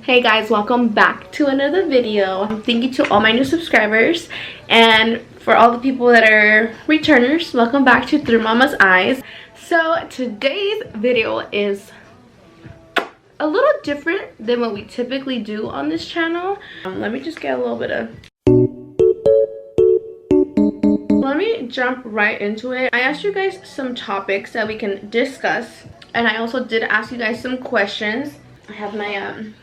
Hey guys, welcome back to another video. Thank you to all my new subscribers, and for all the people that are returners, welcome back to Through Mama's Eyes. So today's video is a little different than what we typically do on this channel. Let me just get a little bit of... Let me jump right into it. I asked you guys some topics that we can discuss, and I also did ask you guys some questions. I have my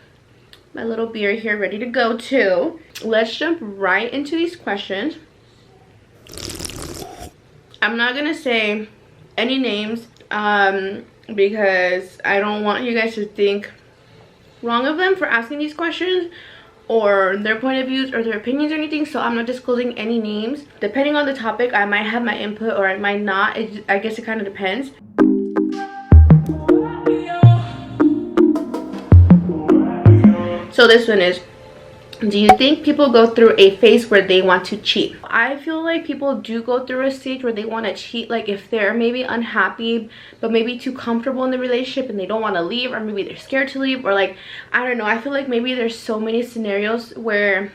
little beer here ready to go too. Let's jump right into these questions. I'm not gonna say any names because I don't want you guys to think wrong of them for asking these questions or their point of views or their opinions or anything, so I'm not disclosing any names. Depending on the topic, I might have my input or I might not. I guess it kind of depends. So this one is, do you think people go through a phase where they want to cheat? I feel like people do go through a stage where they want to cheat, like if they're maybe unhappy but maybe too comfortable in the relationship and they don't want to leave, or maybe they're scared to leave, or like, I don't know. I feel like maybe there's so many scenarios where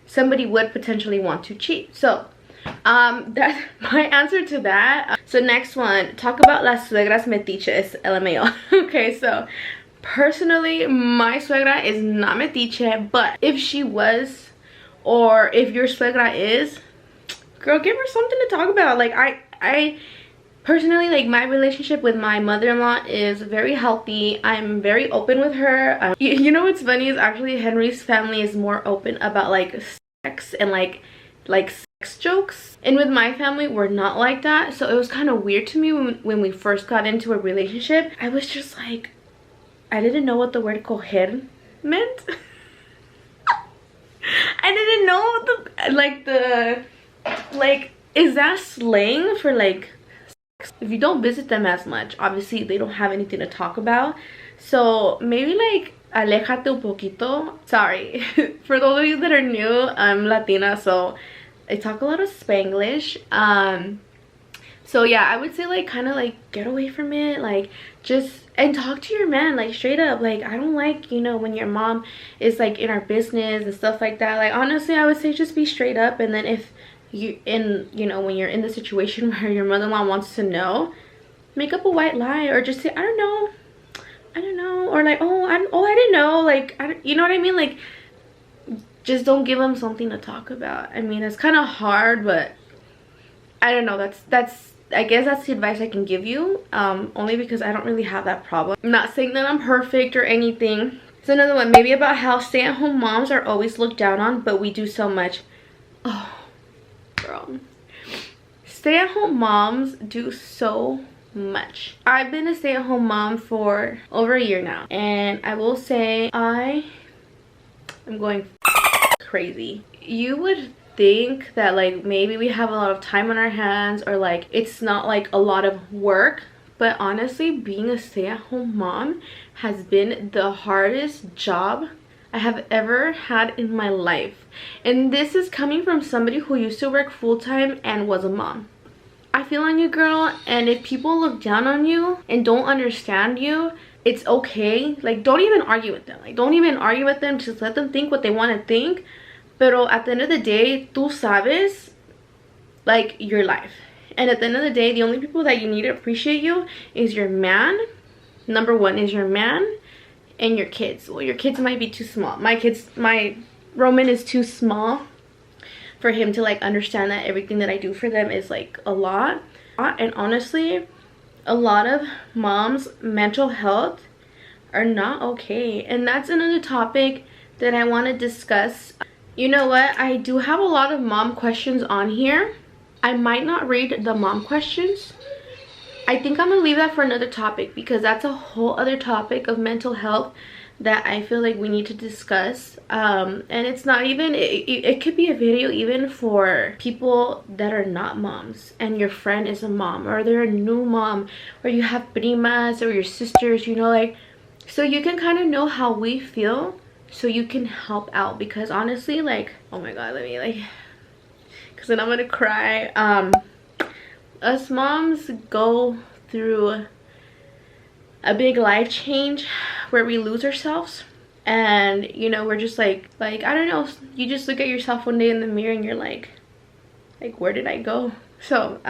somebody would potentially want to cheat. So that's my answer to that. So next one, talk about las suegras metiches, LMAO. Okay, so personally, my suegra is not metiche, but if she was, or if your suegra is, girl, give her something to talk about. Like I personally, like, my relationship with my mother-in-law is very healthy. I'm very open with her. You know what's funny is actually Henry's family is more open about like sex and like sex jokes, and with my family we're not like that. So it was kind of weird to me when we first got into a relationship. I was just like, I didn't know what the word coger meant. I didn't know what is that slang for like sex? If you don't visit them as much, obviously they don't have anything to talk about. So maybe like alejate un poquito. Sorry. For those of you that are new, I'm Latina, so I talk a lot of Spanglish. So yeah, I would say like kind of like get away from it, like just, and talk to your man like straight up. Like, I don't like, you know, when your mom is like in our business and stuff like that. Like, honestly, I would say just be straight up. And then if you when you're in the situation where your mother-in-law wants to know, make up a white lie, or just say I don't know, or like I didn't know, like you know what I mean, like just don't give them something to talk about. I mean, it's kind of hard, but I don't know. I guess that's the advice I can give you, only because I don't really have that problem. I'm not saying that I'm perfect or anything. So another one, maybe about how stay-at-home moms are always looked down on, but we do so much. Oh, girl. Stay-at-home moms do so much. I've been a stay-at-home mom for over a year now, and I will say I am going crazy. You would think that like maybe we have a lot of time on our hands, or like it's not like a lot of work, but honestly, being a stay-at-home mom has been the hardest job I have ever had in my life. And this is coming from somebody who used to work full-time and was a mom. I feel on you, girl. And if people look down on you and don't understand you, it's okay. Like, don't even argue with them. Like, don't even argue with them. Just let them think what they want to think. Pero at the end of the day, tú sabes, like, your life. And at the end of the day, the only people that you need to appreciate you is your man. Number one is your man and your kids. Well, your kids might be too small. My Roman is too small for him to like understand that everything that I do for them is like a lot. And honestly, a lot of moms' mental health are not okay. And that's another topic that I want to discuss. You know what? I do have a lot of mom questions on here. I might not read the mom questions. I think I'm gonna leave that for another topic, because that's a whole other topic of mental health that I feel like we need to discuss. And it's not even, it could be a video even for people that are not moms and your friend is a mom, or they're a new mom, or you have primas or your sisters, you know, like, so you can kind of know how we feel, so you can help out. Because honestly, like, oh my god, let me like, because then I'm gonna cry. Us moms go through a big life change where we lose ourselves, and you know, we're just like I don't know, you just look at yourself one day in the mirror and you're like where did I go? So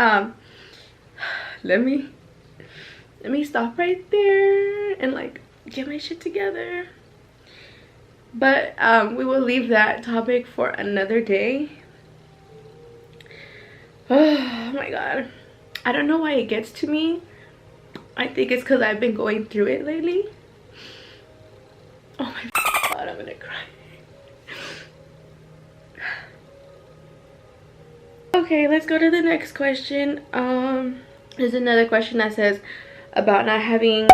let me stop right there and like get my shit together. But we will leave that topic for another day. Oh my god, I don't know why it gets to me. I think it's because I've been going through it lately. Oh my god, I'm gonna cry. Okay, let's go to the next question. There's another question that says about not having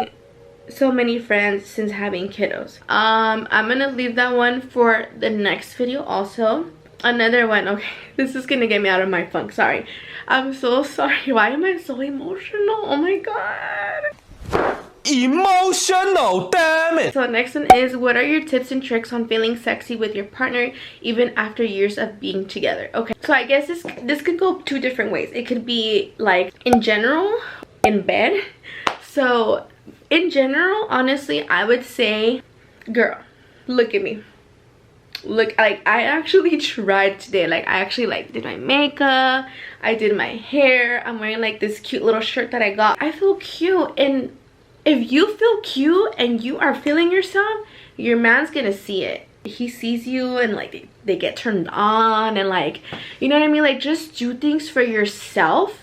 so many friends since having kiddos. I'm gonna leave that one for the next video also. Another one, okay, this is gonna get me out of my funk, sorry. I'm so sorry. Why am I so emotional? Oh my god. Emotional, damn it. So next one is, what are your tips and tricks on feeling sexy with your partner even after years of being together? Okay, so I guess this could go two different ways. It could be like in general, in bed. So in general, honestly, I would say, girl, look at me. Look, like I actually tried today. Like I actually like did my makeup, I did my hair, I'm wearing like this cute little shirt that I got. I feel cute, and if you feel cute and you are feeling yourself, your man's gonna see it. He sees you and like they get turned on, and like, you know what I mean, like just do things for yourself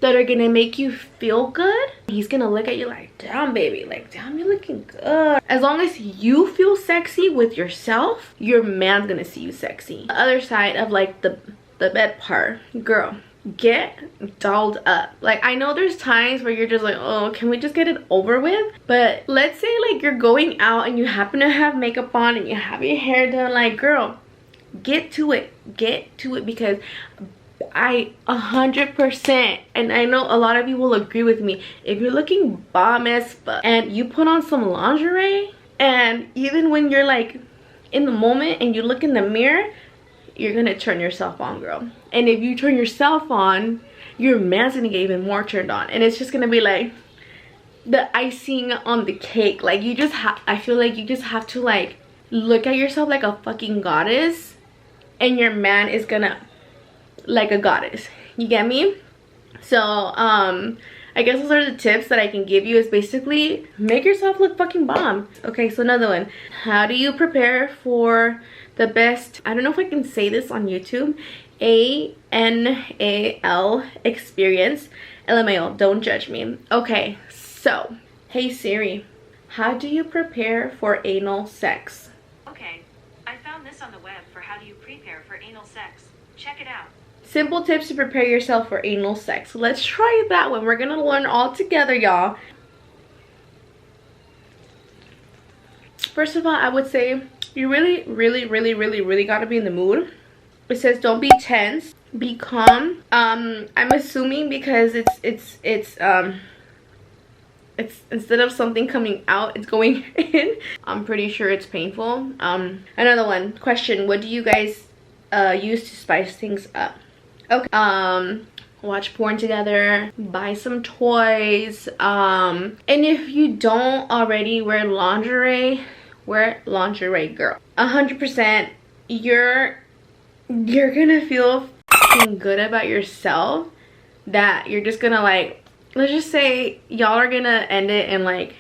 that are gonna make you feel good. He's gonna look at you like, damn baby, like damn, you're looking good. As long as you feel sexy with yourself, your man's gonna see you sexy. The other side of like the bed part, girl, get dolled up. Like I know there's times where you're just like, oh, can we just get it over with? But let's say like you're going out and you happen to have makeup on and you have your hair done, like girl, get to it, because I 100%, and I know a lot of you will agree with me, if you're looking bomb as fuck and you put on some lingerie, and even when you're like in the moment and you look in the mirror, you're gonna turn yourself on, girl. And if you turn yourself on, your man's gonna get even more turned on, and it's just gonna be like the icing on the cake. Like you just I feel like you just have to like look at yourself like a fucking goddess, and your man is gonna like a goddess. You get me? So I guess those are the tips that I can give you, is basically make yourself look fucking bomb. Okay, so another one, how do you prepare for the best, I don't know if I can say this on YouTube, ANAL experience. LMAO, don't judge me. Okay, so hey Siri, how do you prepare for anal sex? Okay, I found this on the web for how do you prepare for anal sex. Check it out. Simple tips to prepare yourself for anal sex. Let's try that one. We're gonna learn all together, y'all. First of all, I would say you really gotta be in the mood. It says don't be tense, be calm. I'm assuming because it's instead of something coming out, it's going in. I'm pretty sure it's painful. Another one, question, what do you guys use to spice things up? Okay, watch porn together, buy some toys, and if you don't already wear lingerie, girl. 100% you're gonna feel fucking good about yourself, that you're just gonna like, let's just say y'all are gonna end it in like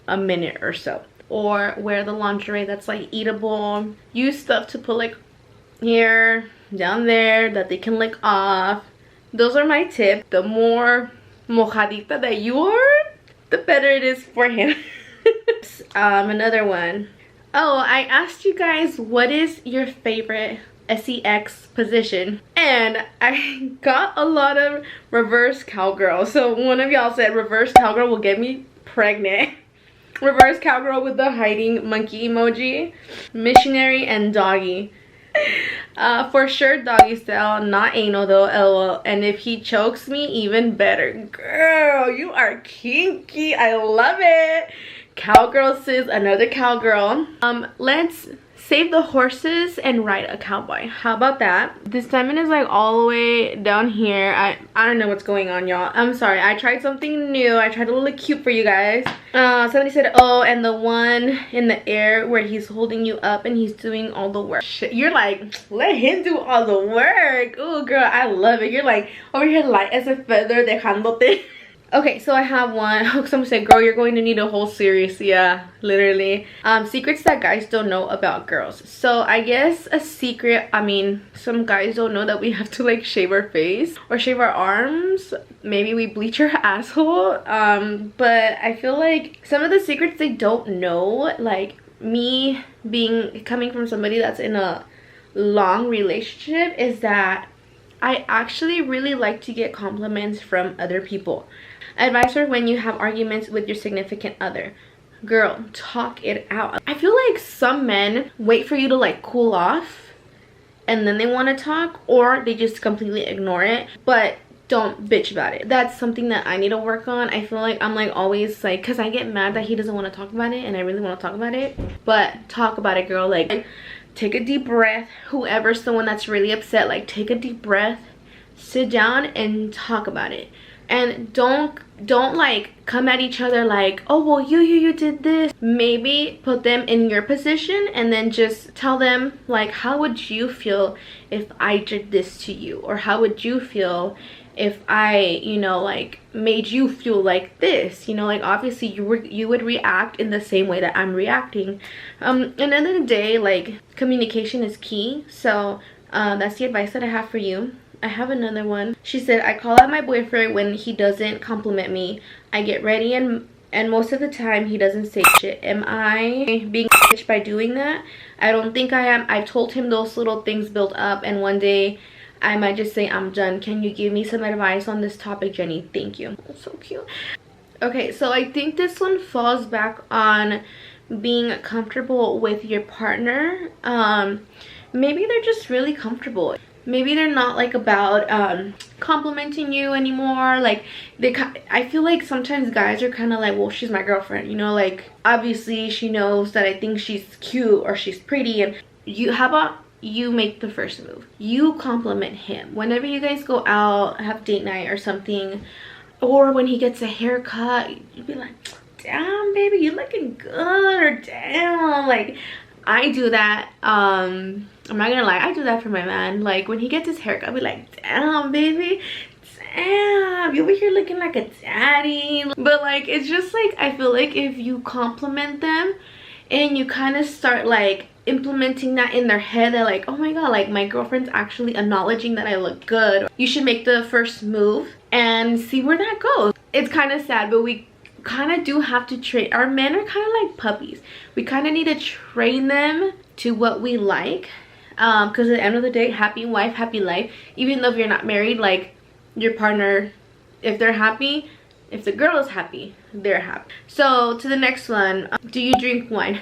a minute or so. Or wear the lingerie that's like eatable. Use stuff to put like here, down there, that they can lick off. Those are my tips. The more mojadita that you are, the better it is for him. Another one. Oh, I asked you guys what is your favorite sex position, and I got a lot of reverse cowgirl. So one of y'all said reverse cowgirl will get me pregnant. Reverse cowgirl with the hiding monkey emoji, missionary, and doggy. For sure doggy style, not anal though, lol. And if he chokes me, even better. Girl, you are kinky. I love it. Cowgirl sis, another cowgirl. Let's save the horses and ride a cowboy. How about that? This diamond is like all the way down here. I don't know what's going on, y'all. I'm sorry. I tried something new. I tried to look cute for you guys. Somebody said, oh, and the one in the air where he's holding you up and he's doing all the work. Shit, you're like, let him do all the work. Oh, girl, I love it. You're like over here light as a feather, dejándote. Okay, so I have one. Someone said, girl, you're going to need a whole series. Yeah, literally. Secrets that guys don't know about girls. So I guess a secret, I mean, some guys don't know that we have to like shave our face or shave our arms. Maybe we bleach our asshole. But I feel like some of the secrets they don't know, like me coming from somebody that's in a long relationship, is that I actually really like to get compliments from other people. Advice for when you have arguments with your significant other. Girl, talk it out. I feel like some men wait for you to like cool off and then they want to talk, or they just completely ignore it, but don't bitch about it. That's something that I need to work on. I feel like I'm like always like, because I get mad that he doesn't want to talk about it and I really want to talk about it. But talk about it, girl. Like, take a deep breath. Whoever's the one that's really upset, like take a deep breath, sit down and talk about it. And don't like come at each other like, oh well, you did this. Maybe put them in your position and then just tell them like, how would you feel if I did this to you? Or how would you feel if I, you know, like made you feel like this? You know, like obviously you would react in the same way that I'm reacting. At the end of the day, like communication is key. So that's the advice that I have for you. I have another one. She said, I call out my boyfriend when he doesn't compliment me. I get ready and most of the time he doesn't say shit. Am I being a bitch by doing that? I don't think I am. I've told him those little things build up and one day I might just say I'm done. Can you give me some advice on this topic, Jenny? Thank you. That's so cute. Okay, so I think this one falls back on being comfortable with your partner. Maybe they're just really comfortable. Maybe they're not like about complimenting you anymore. Like I feel like sometimes guys are kind of like, well, she's my girlfriend, you know, like obviously she knows that I think she's cute or she's pretty, and how about you make the first move? You compliment him whenever you guys go out, have date night or something, or when he gets a haircut, you'd be like, damn baby, you looking good, or damn, like I do that. I'm not gonna lie, I do that for my man. Like when he gets his haircut, I'll be like, damn baby, damn, you over here looking like a daddy. But like it's just like, I feel like if you compliment them and you kind of start like implementing that in their head, they're like, oh my god, like my girlfriend's actually acknowledging that I look good. You should make the first move and see where that goes. It's kind of sad, but we kind of do have to train. Our men are kind of like puppies. We kind of need to train them to what we like, because at the end of the day, happy wife, happy life. Even though if you're not married, like your partner, if they're happy, if the girl is happy, they're happy. So to the next one, do you drink wine?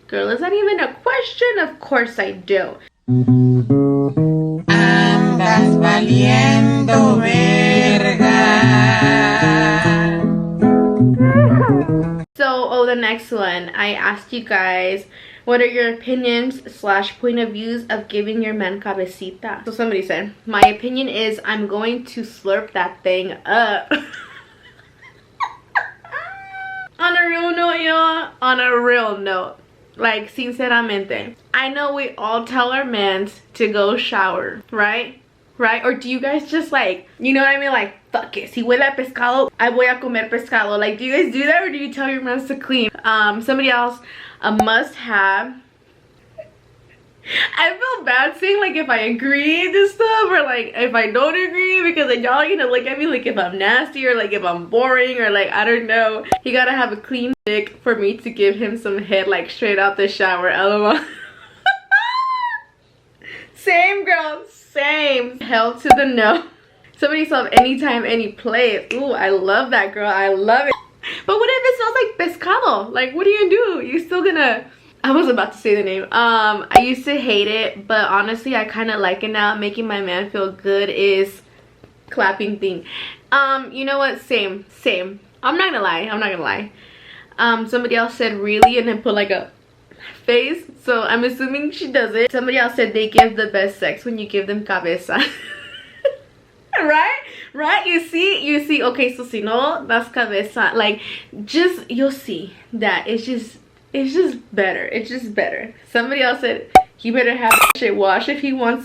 Girl, is that even a question? Of course I do. Andas valiendo verga. So, the next one, I asked you guys, what are your opinions / point of views of giving your man cabecita? So somebody said, my opinion is I'm going to slurp that thing up. On a real note, y'all, on a real note, like sinceramente, I know we all tell our mans to go shower, right? Or do you guys just like, you know what I mean, like, fuck it, si huele a pescado, I voy a comer pescado? Like, do you guys do that, or do you tell your mans to clean? Somebody else, a must have. I feel bad saying like if I agree to stuff or like if I don't agree, because then y'all are gonna look at me like if I'm nasty or like if I'm boring or like I don't know. He gotta have a clean dick for me to give him some head like straight out the shower, lol. Same girl, same. Hell to the no. Somebody saw anytime, any place. Ooh, I love that, girl. I love it. But what if it smells like pescado? Like, what do? You still gonna... I was about to say the name. I used to hate it, but honestly, I kind of like it now. Making my man feel good is clapping thing. You know what? Same. I'm not gonna lie. Somebody else said really and then put like a face, so I'm assuming she does it. Somebody else said they give the best sex when you give them cabeza. right, you see. Okay, so si no, that's cabeza. Like, just, you'll see that it's just better. It's just better. Somebody else said he better have that shit washed if he wants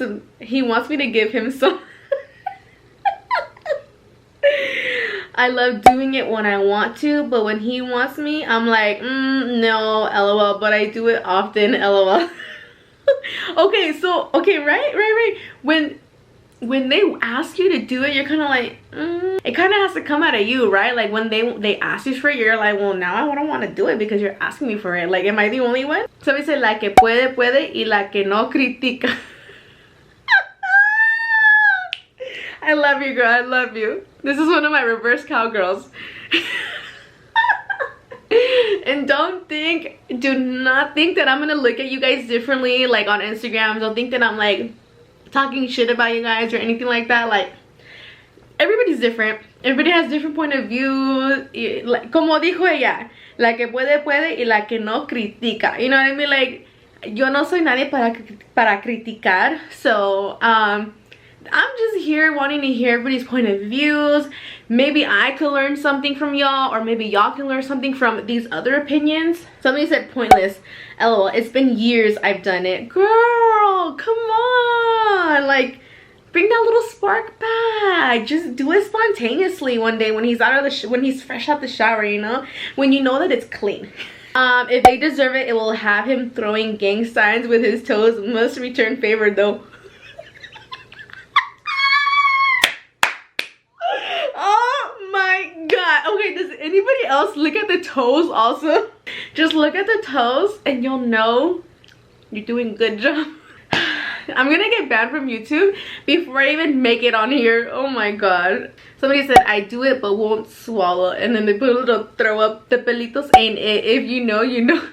me to give him some. I love doing it when I want to, but when he wants me, I'm like, no, lol, but I do it often, lol. Okay, so, okay, right. When they ask you to do it, you're kind of like, it kind of has to come out of you, right? Like, when they ask you for it, you're like, well, now I don't want to do it because you're asking me for it. Like, am I the only one? Somebody said, la que puede, y la que no critica. I love you, girl. I love you. This is one of my reverse cowgirls. And do not think that I'm gonna look at you guys differently, like on Instagram. Don't think that I'm like talking shit about you guys or anything like that. Like, everybody's different. Everybody has different point of view. Like, como dijo ella, la que puede, y la que no critica. You know what I mean? Like, yo no soy nadie para criticar. So, I'm just here wanting to hear everybody's point of views. Maybe I could learn something from y'all, or maybe y'all can learn something from these other opinions. Somebody said pointless. LOL, it's been years I've done it. Girl, come on. Like, bring that little spark back. Just do it spontaneously one day when he's when he's fresh out the shower, you know? When you know that it's clean. If they deserve it, it will have him throwing gang signs with his toes. Must return favor though. Okay, does anybody else look at the toes also? Just look at the toes and you'll know you're doing a good job. I'm gonna get banned from YouTube before I even make it on here. Oh my god. Somebody said I do it but won't swallow, and then they put a little throw up. The pelitos ain't it. If you know, you know.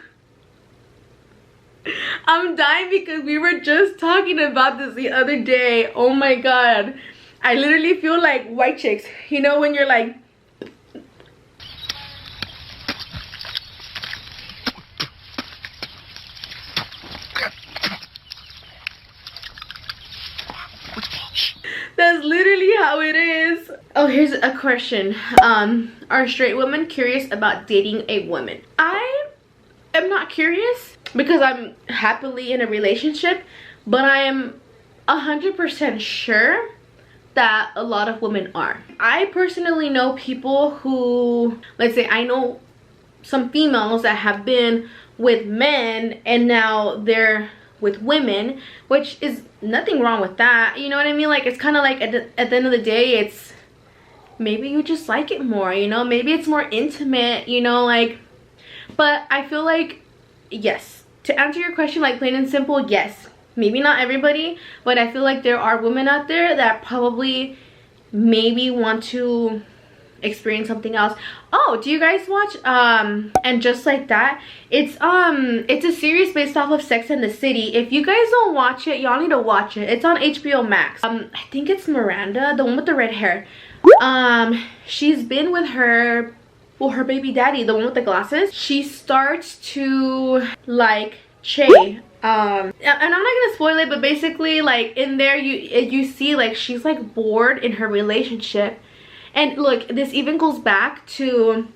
I'm dying because we were just talking about this the other day. Oh my god. I literally feel like white chicks. You know when you're like, that's literally how it is. Oh, here's a question. Are straight women curious about dating a woman? I am not curious because I'm happily in a relationship, but I am 100% sure that a lot of women are. I personally know people who, let's say I know some females that have been with men and now they're with women, which is nothing wrong with that, you know what I mean? Like, it's kind of like at the end of the day, it's maybe you just like it more, you know? Maybe it's more intimate, you know, like, but I feel like, yes, to answer your question, like, plain and simple, yes. Maybe not everybody, but I feel like there are women out there that probably maybe want to experience something else. Oh, do you guys watch And Just Like That? It's a series based off of Sex and the City. If you guys don't watch it, y'all need to watch it. It's on HBO Max. I think it's Miranda, the one with the red hair. She's been with her baby daddy, the one with the glasses. She starts to like Che. And I'm not gonna spoil it, but basically, like, in there you see like she's like bored in her relationship. And look, this even goes back to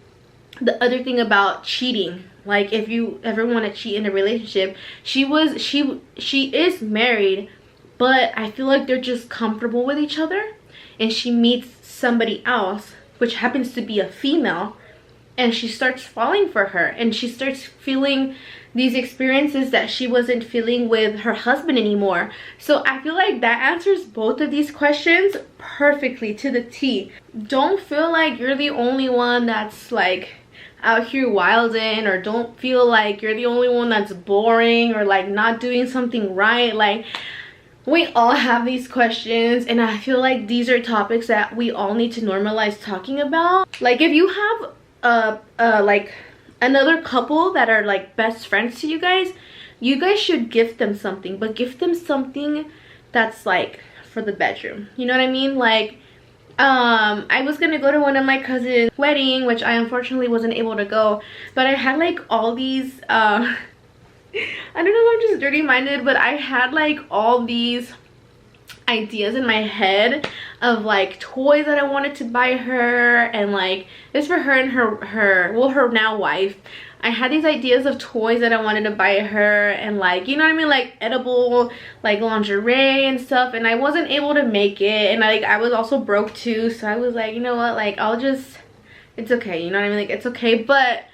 the other thing about cheating. Like, if you ever want to cheat in a relationship, she is married, but I feel like they're just comfortable with each other, and she meets somebody else, which happens to be a female, and she starts falling for her, and she starts feeling these experiences that she wasn't feeling with her husband anymore. So I feel like that answers both of these questions perfectly to the T. Don't feel like you're the only one that's like out here wilding, or don't feel like you're the only one that's boring or like not doing something right. Like, we all have these questions, and I feel like these are topics that we all need to normalize talking about. Like, if you have like another couple that are like best friends to you guys should gift them something, but gift them something that's like for the bedroom, you know what I mean? Like, I was gonna go to one of my cousin's wedding, which I unfortunately wasn't able to go, but I had like all these I don't know if I'm just dirty minded, but I had like all these ideas in my head of like toys that I wanted to buy her, and like this for her and her now wife. I had these ideas of toys that I wanted to buy her, and like, you know what I mean, like edible like lingerie and stuff, and I wasn't able to make it, and I was also broke too, so I was like, you know what, like I'll just, it's okay, you know what I mean, like it's okay. But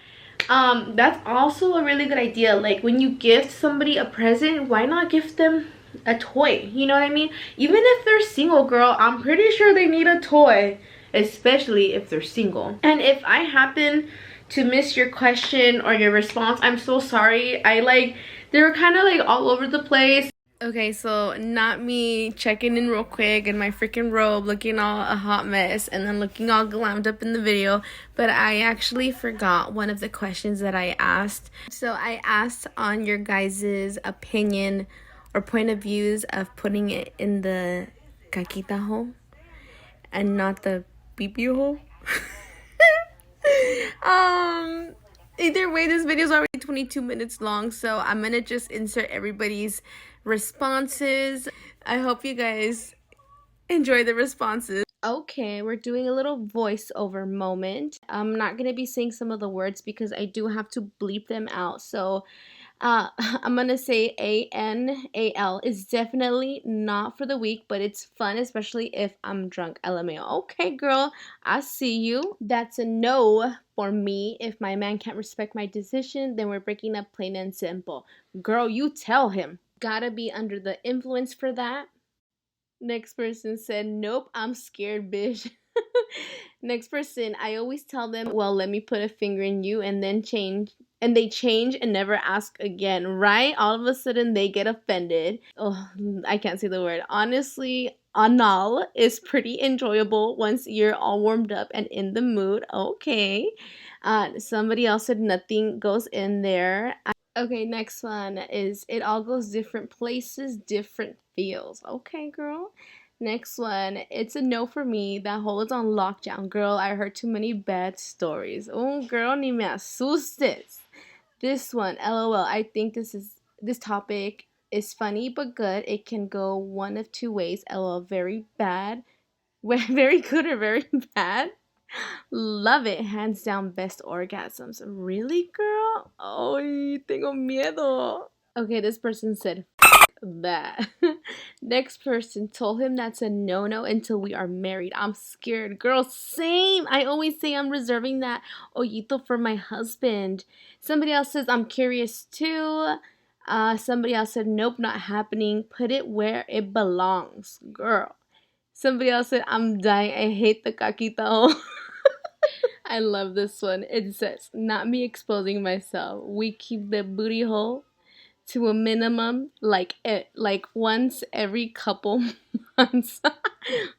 that's also a really good idea. Like when you gift somebody a present, why not gift them a toy? You know what I mean? Even if they're single, girl, I'm pretty sure they need a toy, especially if they're single. And if I happen to miss your question or your response, I'm so sorry. They were kind of like all over the place. Okay, so not me checking in real quick in my freaking robe, looking all a hot mess, and then looking all glammed up in the video, but I actually forgot one of the questions that I asked. So I asked on your guys' opinion or point of views of putting it in the caquita hole and not the pee-pee hole. Either way, this video is already 22 minutes long, so I'm gonna just insert everybody's responses. I hope you guys enjoy the responses. Okay, we're doing a little voiceover moment. I'm not gonna be saying some of the words because I do have to bleep them out, so I'm gonna say ANAL is definitely not for the weak, but it's fun, especially if I'm drunk. LMAO. Okay, girl, I see you. That's a no for me. If my man can't respect my decision, then we're breaking up, plain and simple. Girl, you tell him. Gotta be under the influence for that. Next person said, nope, I'm scared, bitch. Next person, I always tell them, well, let me put a finger in you, and then change. And they change and never ask again, right? All of a sudden, they get offended. Oh, I can't say the word. Honestly, anal is pretty enjoyable once you're all warmed up and in the mood. Okay. Somebody else said nothing goes in there. Okay, next one is it all goes different places, different feels. Okay, girl. Next one, it's a no for me. That hole is on lockdown. Girl, I heard too many bad stories. Oh, girl, ni me asustes. This one, LOL. I think this topic is funny but good. It can go one of two ways. LOL, very bad. Very good or very bad. Love it. Hands down, best orgasms. Really, girl? Ay, tengo miedo. Okay, this person said that. Next person told him that's a no-no until we are married. I'm scared. Girl, same. I always say I'm reserving that ojito for my husband. Somebody else says I'm curious too. Somebody else said nope, not happening. Put it where it belongs. Girl. Somebody else said I'm dying. I hate the caquita. I love this one. It says, not me exposing myself. We keep the booty hole to a minimum, like once every couple months.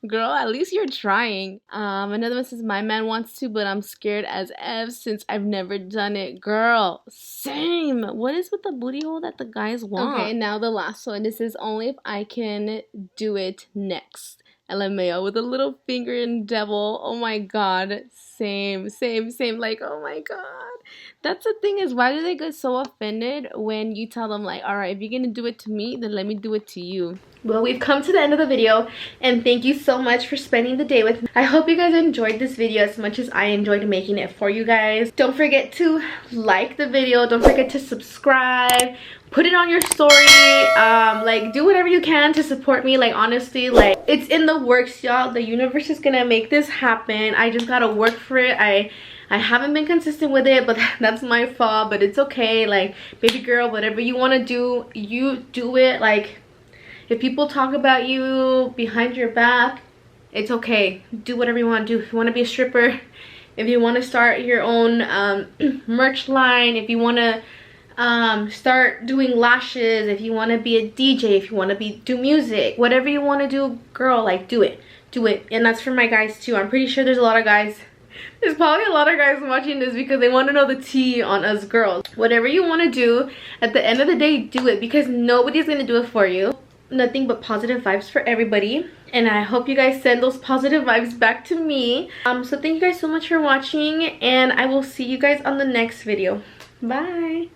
Girl, at least you're trying. Another one says, my man wants to, but I'm scared as F since I've never done it. Girl, same. What is with the booty hole that the guys want? Okay, now the last one. This is only if I can do it next. LMAO with a little finger in devil. Oh my god. Same. Like, oh my god. That's the thing, is why do they get so offended when you tell them like, alright, if you're gonna do it to me, then let me do it to you. Well, we've come to the end of the video, and thank you so much for spending the day with me. I hope you guys enjoyed this video as much as I enjoyed making it for you guys. Don't forget to like the video. Don't forget to subscribe. Put it on your story. Like, do whatever you can to support me. Like, honestly, like, it's in the works, y'all. The universe is gonna make this happen. I just gotta work for it. I haven't been consistent with it, but that's my fault. But it's okay. Like, baby girl, whatever you want to do, you do it. Like, if people talk about you behind your back, it's okay. Do whatever you want to do. If you want to be a stripper, if you want to start your own merch line, if you want to start doing lashes, if you want to be a DJ, if you want to do music, whatever you want to do, girl, like, do it. And that's for my guys too. I'm pretty sure there's probably a lot of guys watching this because they want to know the tea on us girls. Whatever you want to do, at the end of the day, do it, because nobody's going to do it for you. Nothing but positive vibes for everybody. And I hope you guys send those positive vibes back to me. So thank you guys so much for watching, and I will see you guys on the next video. Bye.